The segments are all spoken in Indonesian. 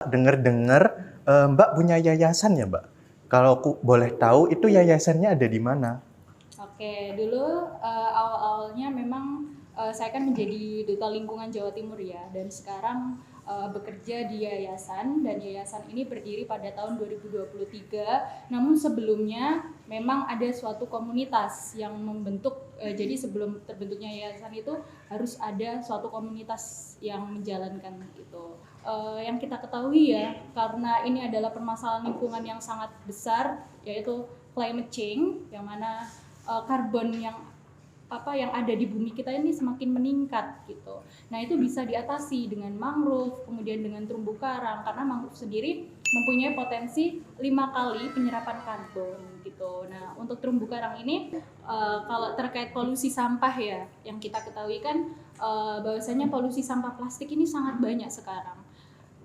Dengar-dengar, Mbak punya yayasan ya, Mbak? Kalau aku boleh tahu itu yayasannya ada di mana? Oke, dulu awal-awalnya memang saya kan menjadi Duta Lingkungan Jawa Timur ya, dan sekarang bekerja di yayasan, dan yayasan ini berdiri pada tahun 2023. Namun sebelumnya memang ada suatu komunitas yang membentuk, jadi sebelum terbentuknya yayasan itu harus ada suatu komunitas yang menjalankan itu. Yang kita ketahui ya, karena ini adalah permasalahan lingkungan yang sangat besar, yaitu climate change, yang mana karbon yang ada di bumi kita ini semakin meningkat gitu. Nah, itu bisa diatasi dengan mangrove, kemudian dengan terumbu karang, karena mangrove sendiri mempunyai potensi 5 kali penyerapan karbon gitu. Nah, untuk terumbu karang ini kalau terkait polusi sampah ya, yang kita ketahui kan bahwasanya polusi sampah plastik ini sangat banyak sekarang.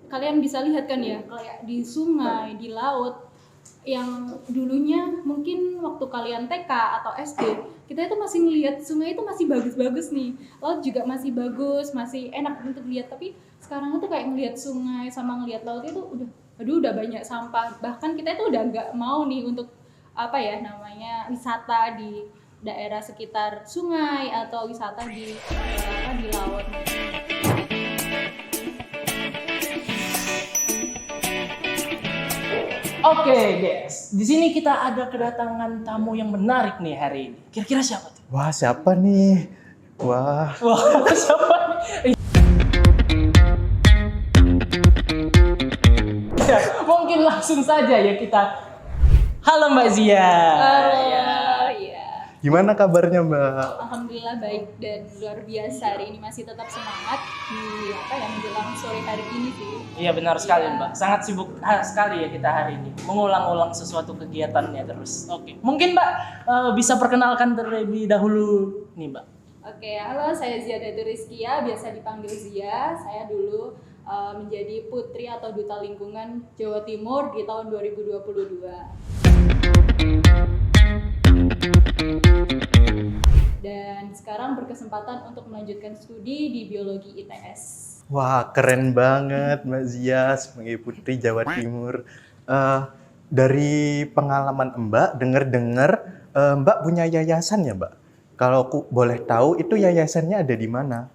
Kalian bisa lihat kan ya, kayak di sungai, di laut, yang dulunya mungkin waktu kalian TK atau SD, kita itu masih ngelihat sungai itu masih bagus-bagus nih, laut juga masih bagus, masih enak untuk lihat. Tapi sekarang itu kayak ngelihat sungai sama ngelihat laut itu udah banyak sampah. Bahkan kita itu udah nggak mau nih untuk wisata di daerah sekitar sungai atau wisata di laut. Oke, guys. Di sini kita ada kedatangan tamu yang menarik nih hari ini. Kira-kira siapa tuh? Wah, siapa nih? Wah, Wah, siapa nih? Ya, mungkin langsung saja ya kita. Halo Mbak Zia. Ya. gimana kabarnya, Mbak? Alhamdulillah baik dan luar biasa. Hari ini masih tetap semangat di menjelang sore hari ini sih. Iya benar sekali Mbak. Sangat sibuk sekali ya kita hari ini. Mengulang-ulang sesuatu kegiatannya terus. Oke. Mungkin Mbak bisa perkenalkan terlebih dahulu nih Mbak. Oke, halo, saya Zia Datu Rizkia, biasa dipanggil Zia. Saya dulu menjadi putri atau duta lingkungan Jawa Timur di tahun 2022. Dan sekarang berkesempatan untuk melanjutkan studi di biologi ITS. Wah, keren banget Mbak Zia sebagai Putri Jawa Timur. Dari pengalaman Mbak, dengar-dengar Mbak punya yayasan ya, Mbak? Kalau aku boleh tahu itu yayasannya ada di mana?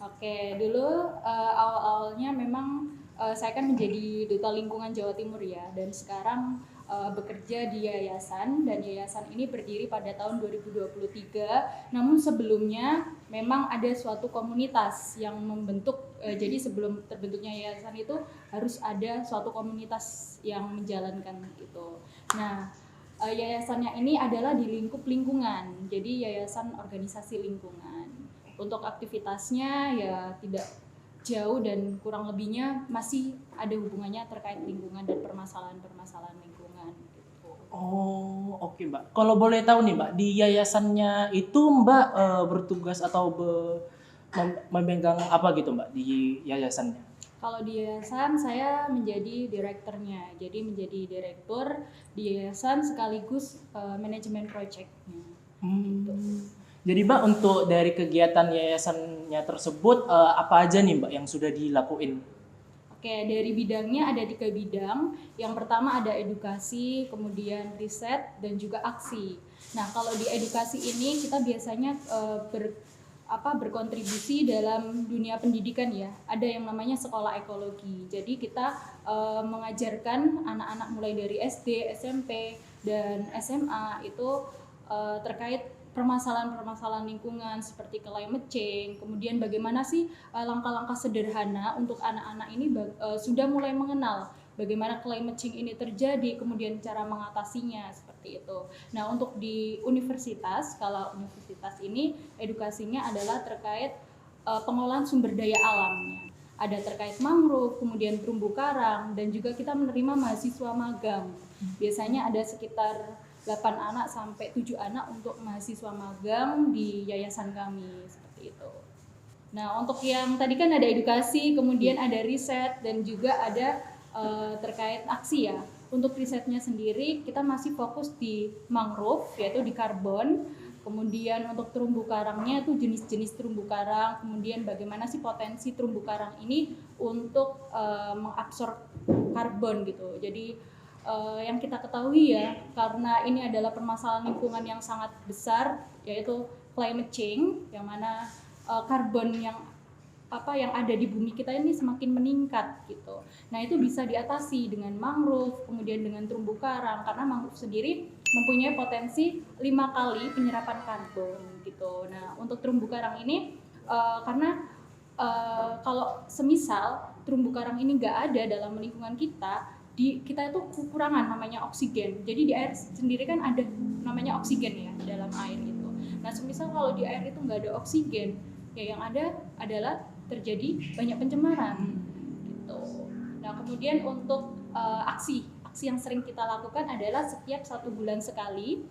Oke, dulu awal-awalnya memang saya kan menjadi Duta Lingkungan Jawa Timur ya, dan sekarang bekerja di yayasan, dan yayasan ini berdiri pada tahun 2023. Namun sebelumnya memang ada suatu komunitas yang membentuk, jadi sebelum terbentuknya yayasan itu harus ada suatu komunitas yang menjalankan itu. Nah, yayasannya ini adalah di lingkup lingkungan, jadi yayasan organisasi lingkungan. Untuk aktivitasnya ya tidak jauh dan kurang lebihnya masih ada hubungannya terkait lingkungan dan permasalahan-permasalahan lingkungan gitu. Oh, oke Mbak. Kalau boleh tahu nih Mbak, di yayasannya itu Mbak bertugas atau memegang apa gitu Mbak di yayasannya? Kalau di yayasan saya menjadi direkturnya, jadi menjadi direktur di yayasan sekaligus manajemen proyeknya. Gitu. Jadi Mbak untuk dari kegiatan yayasannya tersebut apa aja nih Mbak yang sudah dilakuin? Oke, dari bidangnya ada 3 bidang. Yang pertama ada edukasi, kemudian riset, dan juga aksi. Nah, kalau di edukasi ini kita biasanya berkontribusi dalam dunia pendidikan ya. Ada yang namanya sekolah ekologi. Jadi kita mengajarkan anak-anak mulai dari SD, SMP, dan SMA itu terkait permasalahan-permasalahan lingkungan seperti climate change, kemudian bagaimana sih langkah-langkah sederhana untuk anak-anak ini sudah mulai mengenal bagaimana climate change ini terjadi, kemudian cara mengatasinya seperti itu. Nah, untuk di universitas, kalau universitas ini edukasinya adalah terkait pengolahan sumber daya alamnya. Ada terkait mangrove, kemudian terumbu karang, dan juga kita menerima mahasiswa magang. Biasanya ada sekitar 8 anak sampai 7 anak untuk mahasiswa magang di yayasan kami seperti itu. Nah, untuk yang tadi kan ada edukasi, kemudian ada riset, dan juga ada terkait aksi ya. Untuk risetnya sendiri kita masih fokus di mangrove, yaitu di karbon, kemudian untuk terumbu karangnya itu jenis-jenis terumbu karang, kemudian bagaimana sih potensi terumbu karang ini untuk mengabsorb karbon gitu. Jadi yang kita ketahui ya, karena ini adalah permasalahan lingkungan yang sangat besar, yaitu climate change, yang mana karbon yang ada di bumi kita ini semakin meningkat gitu. Nah itu bisa diatasi dengan mangrove, kemudian dengan terumbu karang, karena mangrove sendiri mempunyai potensi 5 kali penyerapan karbon gitu. Nah untuk terumbu karang ini karena kalau semisal terumbu karang ini nggak ada dalam lingkungan kita, kita itu kekurangan namanya oksigen. Jadi di air sendiri kan ada namanya oksigen ya dalam air itu. Nah semisal kalau di air itu nggak ada oksigen, ya yang ada adalah terjadi banyak pencemaran gitu. Nah kemudian untuk aksi yang sering kita lakukan adalah setiap 1 bulan sekali,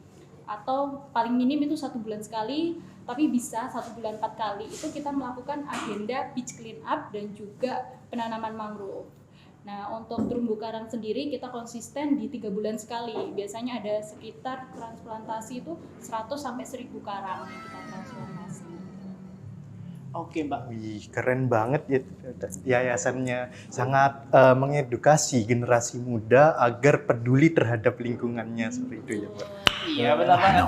atau paling minim itu 1 bulan sekali, tapi bisa 1 bulan 4 kali itu kita melakukan agenda beach clean up dan juga penanaman mangrove. Nah untuk terumbu karang sendiri kita konsisten di 3 bulan sekali. Biasanya ada sekitar transplantasi itu 100 sampai 1000 karang yang kita transplantasi. Oke Mbak. Wih, keren banget ya yayasannya. Sangat mengedukasi generasi muda agar peduli terhadap lingkungannya seperti itu ya, Pak. Iya benar banget.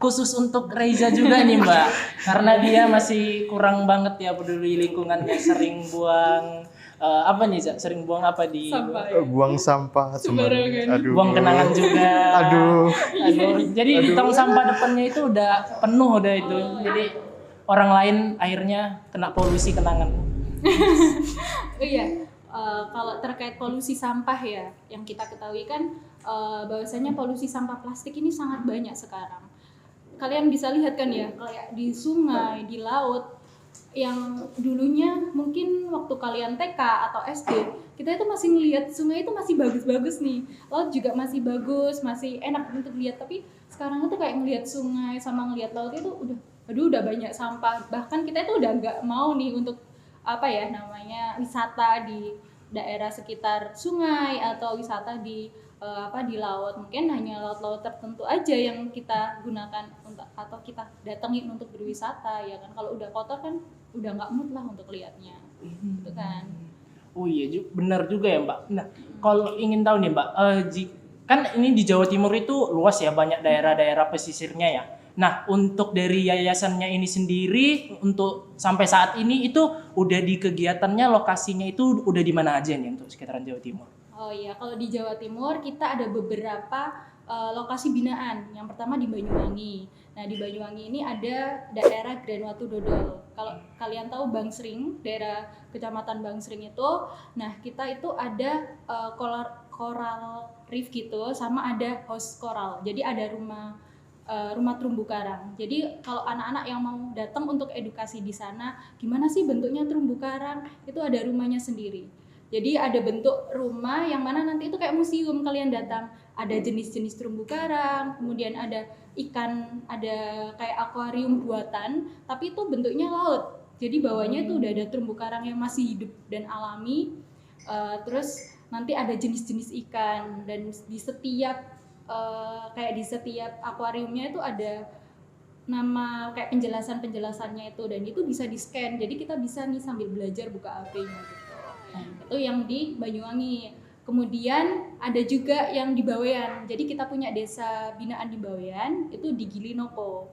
Khusus untuk Reza juga nih Mbak, karena dia masih kurang banget ya peduli lingkungannya, sering buang sering buang apa di Sampah ya? Buang sampah Sembarangan. Aduh. buang kenangan juga. Aduh. Jadi di tong sampah depannya itu udah penuh udah itu. Jadi orang lain akhirnya kena polusi kenangan. Iya, kalau terkait polusi sampah ya, yang kita ketahui kan bahwasanya polusi sampah plastik ini sangat banyak sekarang. Kalian bisa lihat kan ya, kayak di sungai, di laut, yang dulunya mungkin waktu kalian TK atau SD, kita itu masih ngelihat sungai itu masih bagus-bagus nih, laut juga masih bagus, masih enak untuk lihat. Tapi sekarang itu kayak ngelihat sungai sama ngelihat laut itu udah banyak sampah. Bahkan kita itu udah nggak mau nih untuk wisata di daerah sekitar sungai atau wisata di laut. Mungkin hanya laut-laut tertentu aja yang kita gunakan atau kita datengin untuk berwisata ya kan. Kalau udah kotor kan udah nggak mood lah untuk lihatnya gitu kan. Oh iya, benar juga ya Mbak. Nah, kalau ingin tahu nih Mbak, kan ini di Jawa Timur itu luas ya, banyak daerah-daerah pesisirnya ya. Nah, untuk dari yayasannya ini sendiri, untuk sampai saat ini itu udah di kegiatannya, lokasinya itu udah di mana aja nih untuk sekitaran Jawa Timur? Oh iya, kalau di Jawa Timur kita ada beberapa lokasi binaan. Yang pertama di Banyuwangi. Nah di Banyuwangi ini ada daerah Granwatu Dodol. Kalau kalian tahu Bangsering, daerah kecamatan Bangsering itu, nah kita itu ada coral reef gitu, sama ada house coral. Jadi ada rumah terumbu karang. Jadi kalau anak-anak yang mau datang untuk edukasi di sana, gimana sih bentuknya terumbu karang? Itu ada rumahnya sendiri. Jadi ada bentuk rumah yang mana nanti itu kayak museum, kalian datang. Ada jenis-jenis terumbu karang, kemudian ada ikan, ada kayak akuarium buatan, tapi itu bentuknya laut. Jadi bawahnya itu udah ada terumbu karang yang masih hidup dan alami. Terus nanti ada jenis-jenis ikan, dan di setiap akuariumnya itu ada nama kayak penjelasannya itu, dan itu bisa di-scan. Jadi kita bisa nih sambil belajar buka HP-nya gitu. Itu yang di Banyuwangi. Kemudian ada juga yang di Bawean. Jadi kita punya desa binaan di Bawean, itu di Gilinoko.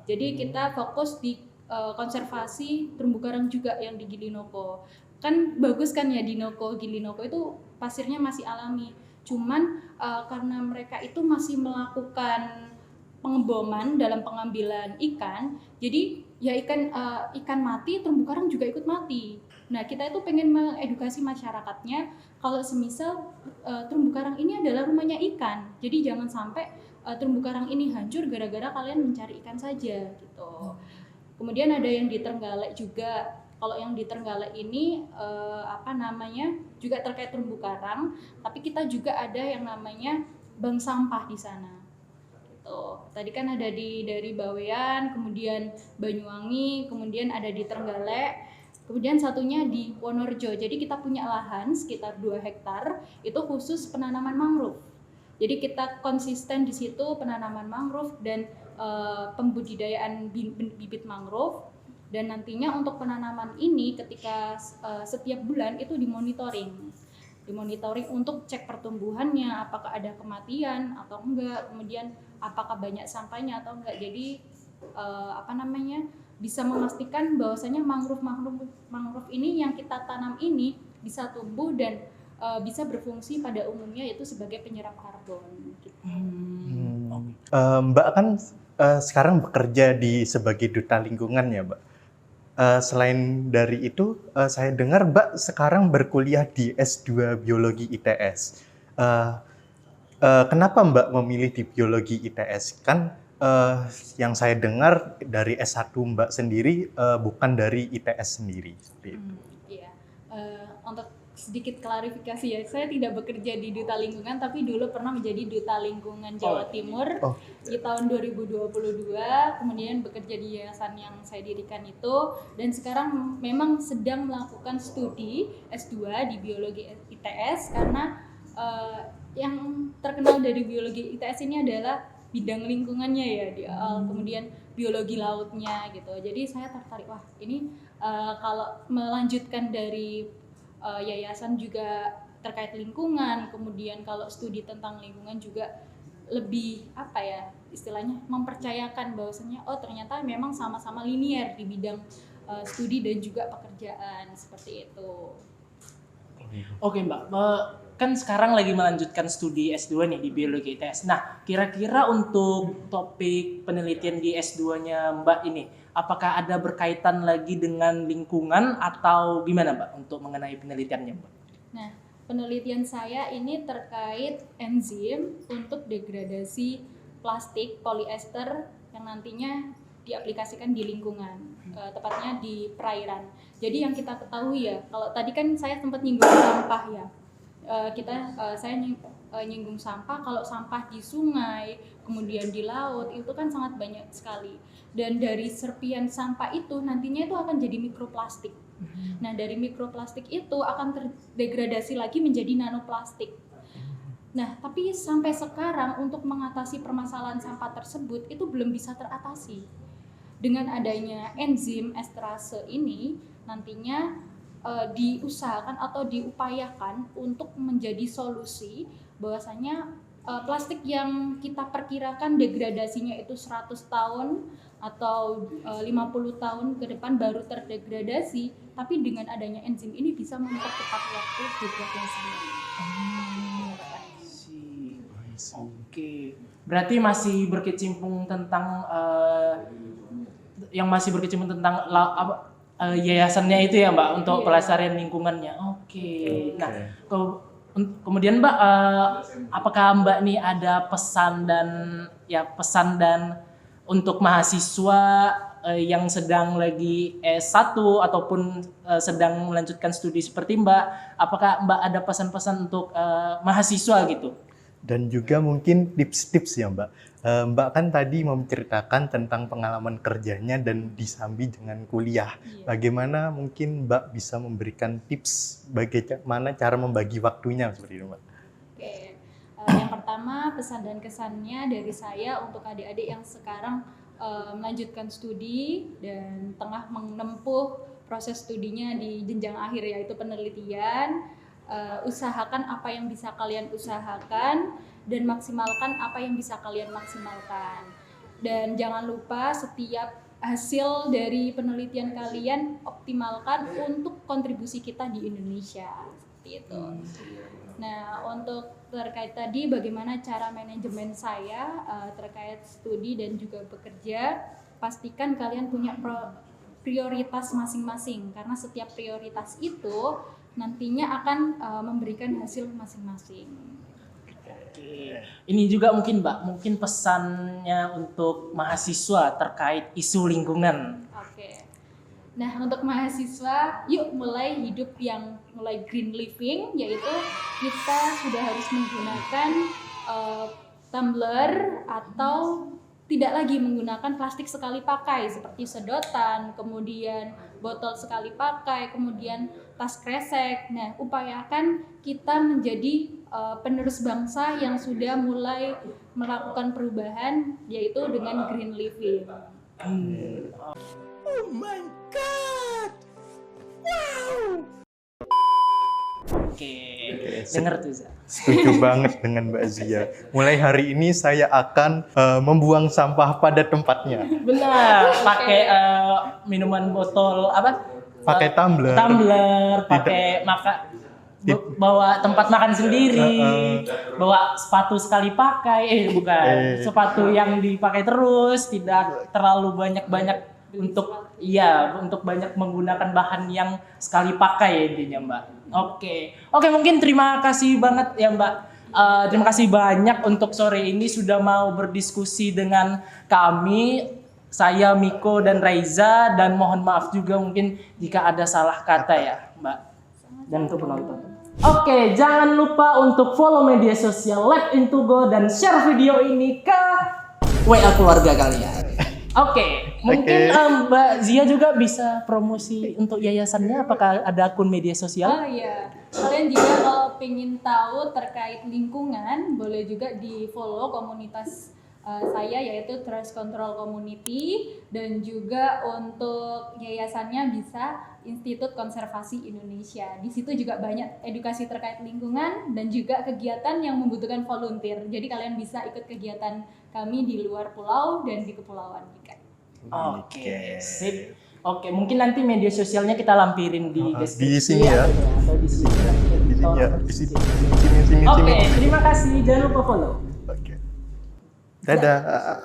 Jadi kita fokus di konservasi terumbu karang juga yang di Gilinoko. Kan bagus kan ya di Gilinoko itu pasirnya masih alami. Cuman karena mereka itu masih melakukan pengeboman dalam pengambilan ikan, jadi ya ikan mati, terumbu karang juga ikut mati. Nah kita itu pengen mengedukasi masyarakatnya kalau semisal terumbu karang ini adalah rumahnya ikan, jadi jangan sampai terumbu karang ini hancur gara-gara kalian mencari ikan saja gitu. Kemudian ada yang di Trenggalek juga. Kalau yang di Trenggalek ini juga terkait terumbu karang, tapi kita juga ada yang namanya bank sampah di sana. Tadi kan ada dari Bawean, kemudian Banyuwangi, kemudian ada di Trenggalek, kemudian satunya di Wonorejo. Jadi kita punya lahan sekitar 2 hektar itu khusus penanaman mangrove. Jadi kita konsisten di situ penanaman mangrove dan pembudidayaan bibit mangrove, dan nantinya untuk penanaman ini ketika setiap bulan itu dimonitoring untuk cek pertumbuhannya, apakah ada kematian atau enggak, kemudian apakah banyak sampahnya atau enggak. Jadi bisa memastikan bahwasanya mangrove ini yang kita tanam ini bisa tumbuh dan bisa berfungsi pada umumnya, yaitu sebagai penyerap karbon. Gitu. Mbak kan sekarang bekerja sebagai duta lingkungan ya, Mbak. Selain dari itu, saya dengar Mbak sekarang berkuliah di S2 Biologi ITS. Kenapa Mbak memilih di Biologi ITS? Kan yang saya dengar dari S1 Mbak sendiri bukan dari ITS sendiri. Seperti itu. Iya. Untuk sedikit klarifikasi ya, saya tidak bekerja di Duta Lingkungan, tapi dulu pernah menjadi Duta Lingkungan Jawa Timur di tahun 2022, kemudian bekerja di yayasan yang saya dirikan itu, dan sekarang memang sedang melakukan studi S2 di Biologi ITS, karena yang terkenal dari Biologi ITS ini adalah bidang lingkungannya ya, kemudian biologi lautnya gitu. Jadi saya tertarik, wah ini kalau melanjutkan dari yayasan juga terkait lingkungan, kemudian kalau studi tentang lingkungan juga lebih istilahnya mempercayakan bahwasanya ternyata memang sama-sama linier di bidang studi dan juga pekerjaan, seperti itu. Oke Mbak, kan sekarang lagi melanjutkan studi S2 nih di Biologi ITS. Nah, kira-kira untuk topik penelitian di S2-nya Mbak ini, apakah ada berkaitan lagi dengan lingkungan atau gimana Mbak untuk mengenai penelitiannya Mbak? Nah, penelitian saya ini terkait enzim untuk degradasi plastik polyester yang nantinya diaplikasikan di lingkungan, tepatnya di perairan. Jadi yang kita ketahui ya, kalau tadi kan saya sempat nyinggung sampah ya, saya nyinggung sampah. Kalau sampah di sungai, kemudian di laut, itu kan sangat banyak sekali. Dan dari serpian sampah itu nantinya itu akan jadi mikroplastik. Nah, dari mikroplastik itu akan terdegradasi lagi menjadi nanoplastik. Nah, tapi sampai sekarang untuk mengatasi permasalahan sampah tersebut itu belum bisa teratasi. Dengan adanya enzim esterase ini nantinya diusahakan atau diupayakan untuk menjadi solusi bahwasanya plastik yang kita perkirakan degradasinya itu 100 tahun atau 50 tahun ke depan baru terdegradasi, tapi dengan adanya enzim ini bisa mempercepat waktu degradasinya sendiri. Oke, berarti masih berkecimpung tentang yayasannya itu ya Mbak, untuk pelestarian lingkungannya. Oke. Nah, kemudian Mbak, apakah Mbak nih ada pesan dan untuk mahasiswa yang sedang lagi S1 ataupun sedang melanjutkan studi seperti Mbak, apakah Mbak ada pesan-pesan untuk mahasiswa gitu? Dan juga mungkin tips-tips ya Mbak. Mbak kan tadi menceritakan tentang pengalaman kerjanya dan disambi dengan kuliah. Bagaimana mungkin Mbak bisa memberikan tips bagaimana cara membagi waktunya seperti itu Mbak? Oke, yang pertama pesan dan kesannya dari saya untuk adik-adik yang sekarang melanjutkan studi dan tengah menempuh proses studinya di jenjang akhir, yaitu penelitian. Usahakan apa yang bisa kalian usahakan dan maksimalkan apa yang bisa kalian maksimalkan. Dan jangan lupa setiap hasil dari penelitian kalian optimalkan untuk kontribusi kita di Indonesia. Seperti itu. Nah, untuk terkait tadi bagaimana cara manajemen saya terkait studi dan juga bekerja, pastikan kalian punya prioritas masing-masing, karena setiap prioritas itu nantinya akan memberikan hasil masing-masing. Oke. Ini juga mungkin Mbak, mungkin pesannya untuk mahasiswa terkait isu lingkungan. Oke. Nah, untuk mahasiswa, yuk mulai hidup yang mulai green living, yaitu kita sudah harus menggunakan tumbler atau tidak lagi menggunakan plastik sekali pakai seperti sedotan, kemudian botol sekali pakai, kemudian tas kresek. Nah, upayakan kita menjadi penerus bangsa yang sudah mulai melakukan perubahan, yaitu dengan green living. Oh my god. Wow. Oke, denger tuh Za. Setuju banget dengan Mbak Zia. Mulai hari ini saya akan membuang sampah pada tempatnya. Benar, pakai minuman botol apa? Pakai tumbler. Pakai bawa tempat makan sendiri, bawa sepatu sekali pakai, bukan sepatu yang dipakai terus, tidak terlalu banyak untuk banyak menggunakan bahan yang sekali pakai intinya Mbak. Oke, mungkin terima kasih banget ya Mbak. Terima kasih banyak untuk sore ini sudah mau berdiskusi dengan kami. Saya Miko dan Raiza, dan mohon maaf juga mungkin jika ada salah kata ya Mbak dan untuk penonton. Oke, jangan lupa untuk follow media sosial Lab Into Go dan share video ini ke WA keluarga kalian. Oke, mungkin Mbak Zia juga bisa promosi untuk yayasannya. Apakah ada akun media sosial? Oh iya, kalian juga kalau pengen tahu terkait lingkungan, boleh juga di follow komunitas saya, yaitu Trash Control Community, dan juga untuk yayasannya bisa Institut Konservasi Indonesia. Di situ juga banyak edukasi terkait lingkungan dan juga kegiatan yang membutuhkan volunteer. Jadi kalian bisa ikut kegiatan kami di luar pulau dan di kepulauan juga. Oke, sip. Oke, mungkin nanti media sosialnya kita lampirin di deskripsi di sini ya. Atau di sini. Di sini. Oke, terima kasih. Jangan lupa follow. Oke. Dadah.